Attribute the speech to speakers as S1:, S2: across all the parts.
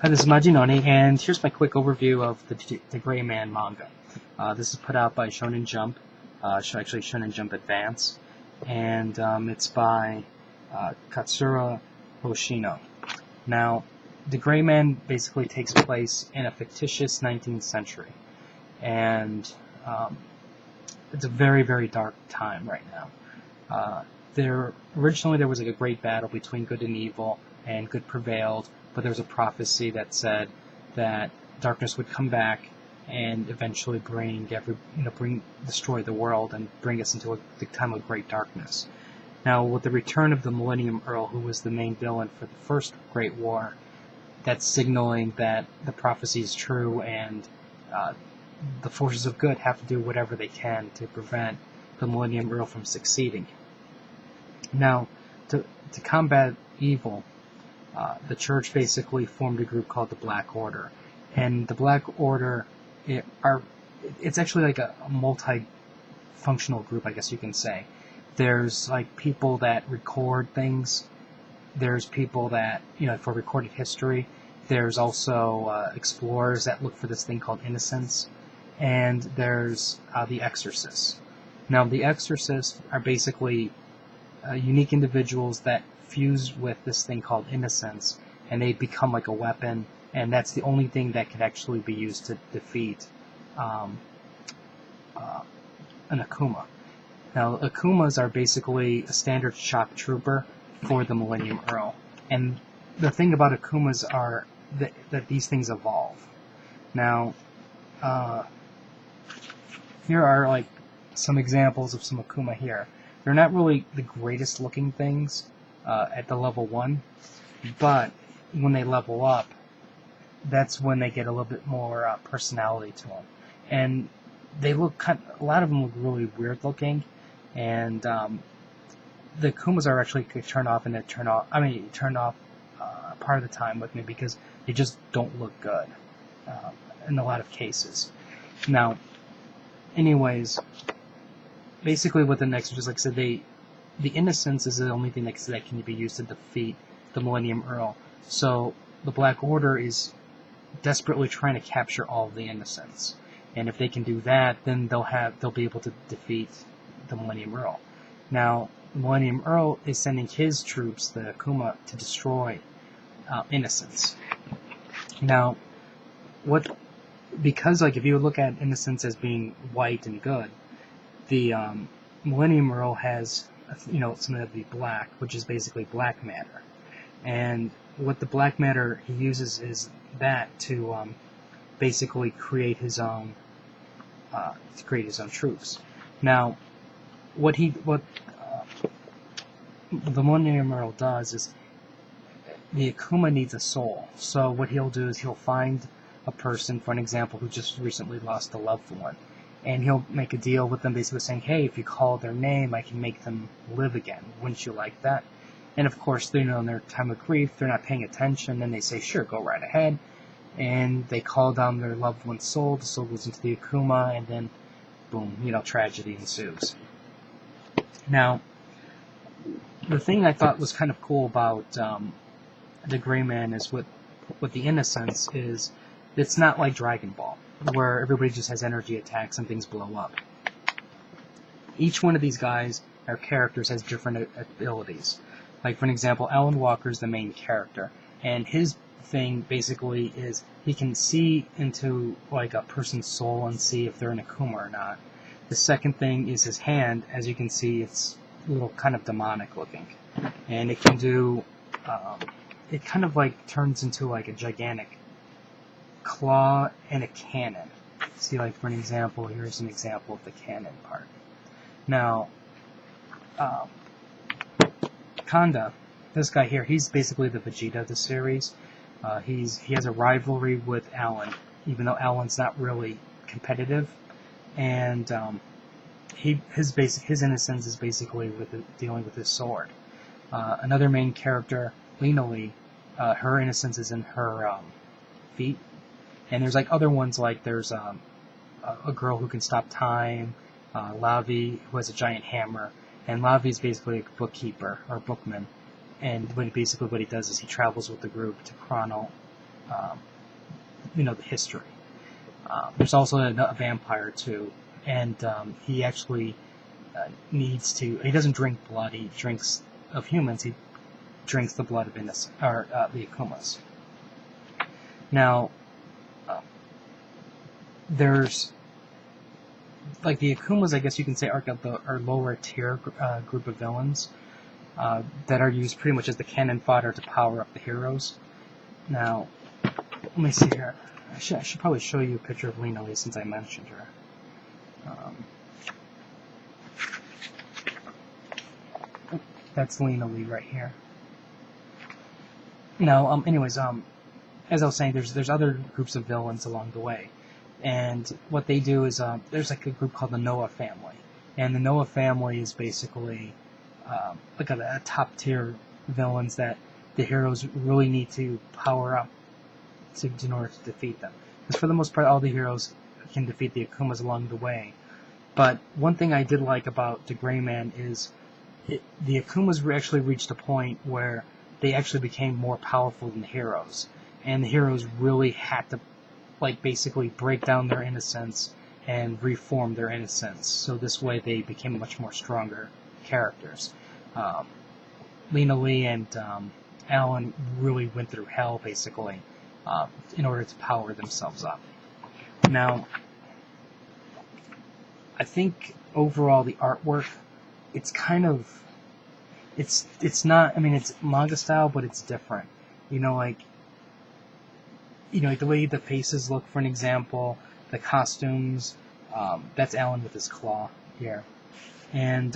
S1: Hi, this is Majinoni, and here's my quick overview of the D.Gray-man manga. This is put out by Shonen Jump, actually Shonen Jump Advance, and it's by Katsura Hoshino. Now, D.Gray-man basically takes place in a fictitious 19th century, and it's a very, very dark time right now. Originally there was like a great battle between good and evil, and good prevailed, but there was a prophecy that said that darkness would come back and eventually destroy the world and bring us into the time of great darkness. Now, with the return of the Millennium Earl, who was the main villain for the first Great War, that's signaling that the prophecy is true, and the forces of good have to do whatever they can to prevent the Millennium Earl from succeeding. Now, to combat evil, the church basically formed a group called the Black Order. And the Black Order, it's actually like a multi-functional group, I guess you can say. There's like people that record things. There's people that, for recorded history. There's also explorers that look for this thing called innocence. And there's the exorcists. Now, the exorcists are basically unique individuals that fuse with this thing called innocence, and they become like a weapon, and that's the only thing that could actually be used to defeat an Akuma. Now, Akumas are basically a standard shock trooper for the Millennium Earl, and the thing about Akumas are that these things evolve. Now, here are like some examples of some Akuma here. They're not really the greatest looking things at the level 1, but when they level up, that's when they get a little bit more personality to them. And they look a lot of them look really weird looking, and the Akumas are actually turn off part of the time with me because they just don't look good in a lot of cases. Now, anyways, basically with the exorcist, like I said, the innocence is the only thing that can be used to defeat the Millennium Earl. So the Black Order is desperately trying to capture all of the innocents, and if they can do that, then they'll be able to defeat the Millennium Earl. Now, the Millennium Earl is sending his troops, the Akuma, to destroy innocence. Now, because if you look at innocence as being white and good, the Millennium Earl has something that be black, which is basically black matter. And what the black matter he uses is that to basically create his own troops. Now, what the Millennium Earl does is the Akuma needs a soul. So what he'll do is he'll find a person, for an example, who just recently lost a loved one, and he'll make a deal with them, basically saying, hey, if you call their name, I can make them live again. Wouldn't you like that? And of course, in their time of grief, they're not paying attention, and they say, sure, go right ahead. And they call down their loved one's soul, the soul goes into the Akuma, and then, boom, tragedy ensues. Now, the thing I thought was kind of cool about the Gray-man is with the innocence is, it's not like Dragon Ball, where everybody just has energy attacks and things blow up. Each one of these guys, our characters, has different abilities. Like, for an example, Alan Walker's the main character, and his thing basically is he can see into like a person's soul and see if they're an Akuma or not. The second thing is his hand. As you can see, it's a little kind of demonic looking, and it can do it kind of like turns into like a gigantic claw and a cannon. See, like, for an example, here's an example of the cannon part. Now, Kanda, this guy here, he's basically the Vegeta of the series. He has a rivalry with Alan, even though Alan's not really competitive, and his innocence is basically with dealing with his sword. Another main character, Lena Lee, her innocence is in her feet. And there's like other ones, like there's a girl who can stop time, Lavi, who has a giant hammer, and Lavi's basically a bookkeeper or bookman, and what he does is he travels with the group to um, the history. There's also a vampire too, and he actually needs to. He doesn't drink blood. He drinks of humans. He drinks the blood of innocent or the Akumas. Now, there's like the Akumas. I guess you can say are lower tier group of villains that are used pretty much as the cannon fodder to power up the heroes. Now, let me see here. I should probably show you a picture of Lena Lee since I mentioned her. That's Lena Lee right here. Now, anyways, as I was saying, there's other groups of villains along the way, and what they do is there's like a group called the Noah family, and the Noah family is basically like a top tier villains that the heroes really need to power up in order to defeat them. Because for the most part, all the heroes can defeat the Akumas along the way. But one thing I did like about D.Gray-man is the Akumas actually reached a point where they actually became more powerful than the heroes. And the heroes really had to basically break down their innocence and reform their innocence. So this way they became much more stronger characters. Lena Lee and Alan really went through hell, basically, in order to power themselves up. Now, I think overall the artwork, it's kind of, it's not, I mean, it's manga style, but it's different. Like the way the faces look, for an example, the costumes, that's Alan with his claw here. And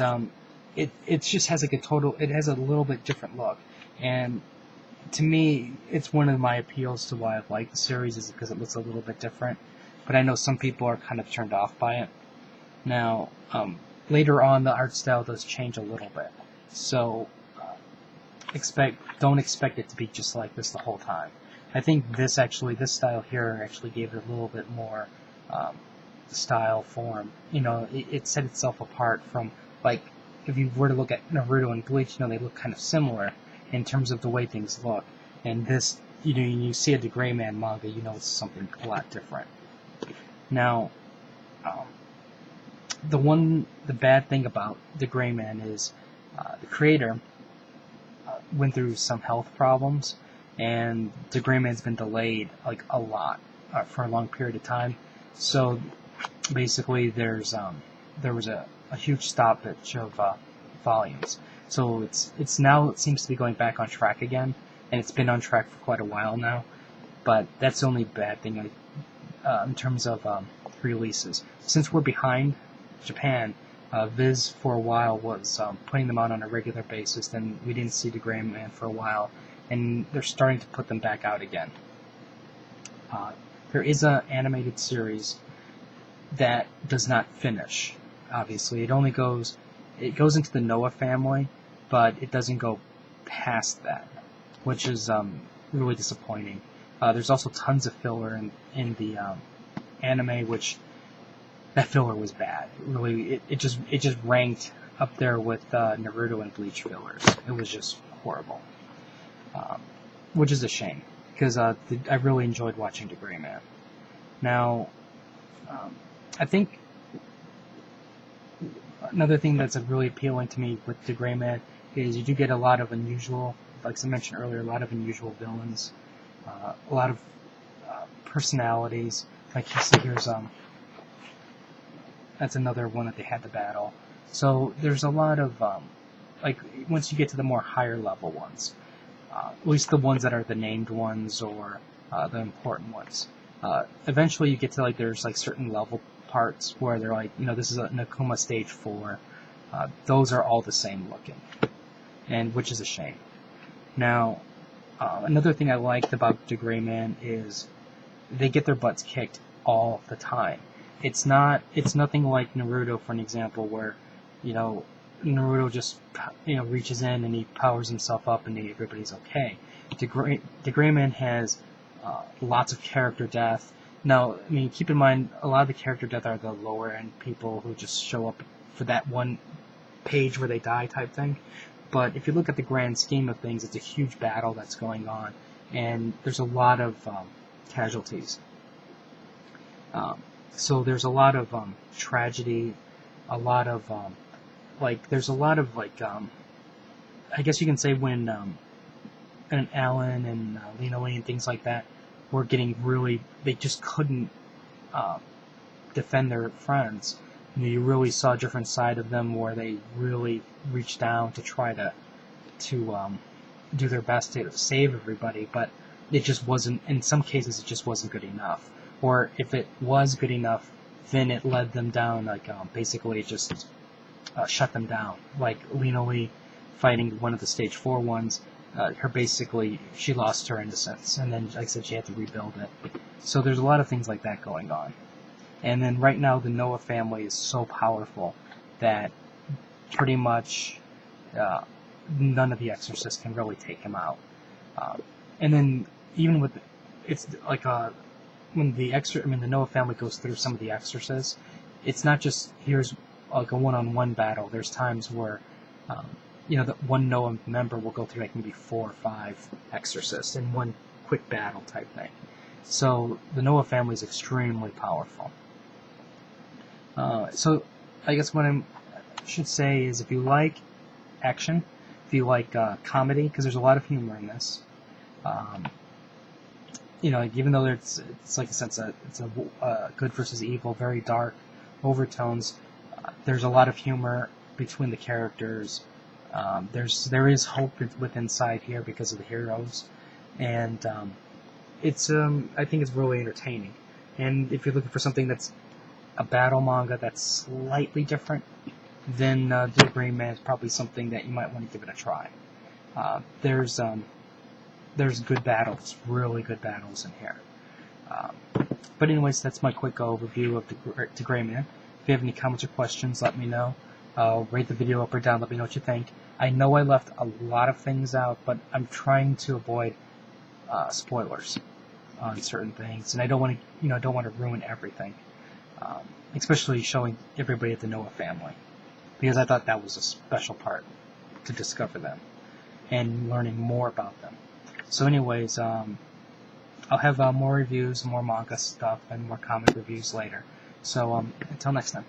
S1: it just has it has a little bit different look. And to me, it's one of my appeals to why I've liked the series is because it looks a little bit different. But I know some people are kind of turned off by it. Now, later on, the art style does change a little bit. So, don't expect it to be just like this the whole time. I think this style here actually gave it a little bit more style, form. It set itself apart from, if you were to look at Naruto and Bleach, they look kind of similar in terms of the way things look. And this, you see a D.Gray-man manga, it's something a lot different. Now, the bad thing about D.Gray-man is the creator went through some health problems, and D.Gray-man's been delayed a lot for a long period of time. So basically, there was a huge stoppage of volumes. So it's now it seems to be going back on track again, and it's been on track for quite a while now. But that's the only bad thing in terms of releases. Since we're behind Japan, Viz for a while was putting them out on a regular basis. Then we didn't see D.Gray-man for a while, and they're starting to put them back out again. There is an animated series that does not finish. Obviously, it goes into the Noah family, but it doesn't go past that, which is really disappointing. There's also tons of filler in the anime, which that filler was bad. Really, it just ranked up there with Naruto and Bleach fillers. It was just horrible, which is a shame because I really enjoyed watching D.Gray-man. Now, I think another thing that's really appealing to me with D.Gray-man is you do get a lot of unusual, like I mentioned earlier, a lot of unusual villains, a lot of personalities. Like you see here's that's another one that they had to battle. So there's a lot of once you get to the more higher level ones, at least the ones that are the named ones or the important ones. Eventually you get to there's certain level parts where they're this is an Akuma stage 4. Those are all the same looking, and which is a shame. Now, another thing I liked about D.Gray-man is they get their butts kicked all the time. It's nothing like Naruto, for an example, where Naruto just reaches in and he powers himself up and everybody's okay. D.Gray-man has lots of character death. Now, I mean, keep in mind, a lot of the character death are the lower end people who just show up for that one page where they die type thing. But if you look at the grand scheme of things, it's a huge battle that's going on, and there's a lot of casualties. So there's a lot of tragedy, a lot of there's a lot of I guess you can say when and Alan and Lena Lee and things like that were getting really, they just couldn't defend their friends. You really saw a different side of them where they really reached down to try to do their best to save everybody, but it just wasn't, in some cases it just wasn't good enough. Or if it was good enough, then it led them down, basically it just shut them down. Like Lena Lee fighting one of the stage 4 ones, she lost her innocence, and then, like I said, she had to rebuild it. So there's a lot of things like that going on. And then right now, the Noah family is so powerful that pretty much none of the exorcists can really take him out. And then even with, it's like when the Noah family goes through some of the exorcists, it's not just here's like a one-on-one battle. There's times where the one Noah member will go through like maybe 4 or 5 exorcists in one quick battle type thing. So the Noah family is extremely powerful. So I guess what I should say is, if you like action, if you like comedy, because there's a lot of humor in this, even though it's like a sense of it's a good versus evil, very dark overtones, there's a lot of humor between the characters. There is hope within inside here because of the heroes, and I think it's really entertaining. And if you're looking for something that's a battle manga that's slightly different, then D.Gray-man is probably something that you might want to give it a try. There's good battles, really good battles in here. But anyways, that's my quick overview of D.Gray-man. If you have any comments or questions, let me know. Rate the video up or down, let me know what you think. I know I left a lot of things out, but I'm trying to avoid spoilers on certain things, and I don't want to ruin everything, especially showing everybody at the Noah family, because I thought that was a special part to discover them and learning more about them. So anyways, I'll have more reviews, more manga stuff, and more comic reviews later. So until next time.